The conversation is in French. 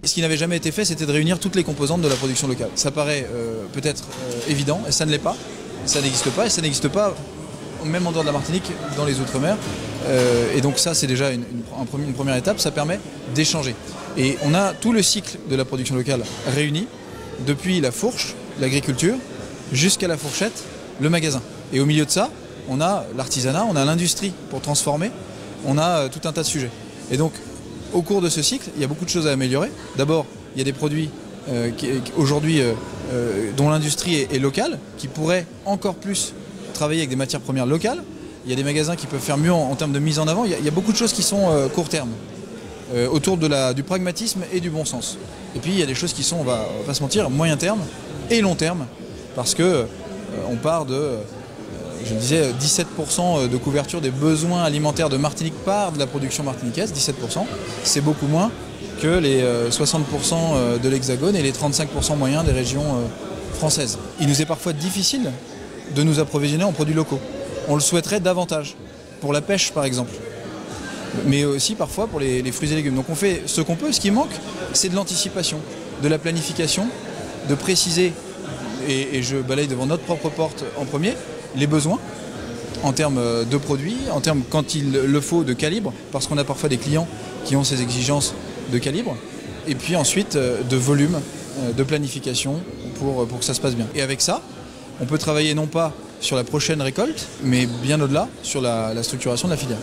Ce qui n'avait jamais été fait, c'était de réunir toutes les composantes de la production locale. Ça paraît peut-être évident, et ça ne l'est pas. Ça n'existe pas, et ça n'existe pas même en dehors de la Martinique, dans les Outre-mer. Et donc ça, c'est déjà une première étape, ça permet d'échanger. Et on a tout le cycle de la production locale réuni, depuis la fourche, l'agriculture, jusqu'à la fourchette, le magasin. Et au milieu de ça, on a l'artisanat, on a l'industrie pour transformer, on a tout un tas de sujets. Et donc, au cours de ce cycle, il y a beaucoup de choses à améliorer. D'abord, il y a des produits aujourd'hui dont l'industrie est locale, qui pourraient encore plus travailler avec des matières premières locales. Il y a des magasins qui peuvent faire mieux en termes de mise en avant. Il y a beaucoup de choses qui sont court terme, autour du pragmatisme et du bon sens. Et puis il y a des choses qui sont, on va pas se mentir, moyen terme et long terme, parce que on part de, je disais, 17% de couverture des besoins alimentaires de Martinique par de la production martiniquaise, 17%. C'est beaucoup moins que les 60% de l'Hexagone et les 35% moyens des régions françaises. Il nous est parfois difficile de nous approvisionner en produits locaux. On le souhaiterait davantage, pour la pêche par exemple, mais aussi parfois pour les fruits et légumes. Donc on fait ce qu'on peut. Ce qui manque, c'est de l'anticipation, de la planification, de préciser, et je balaye devant notre propre porte en premier, les besoins en termes de produits, en termes, quand il le faut, de calibre, parce qu'on a parfois des clients qui ont ces exigences de calibre, et puis ensuite de volume, de planification pour que ça se passe bien. Et avec ça, on peut travailler non pas sur la prochaine récolte, mais bien au-delà, sur la structuration de la filière.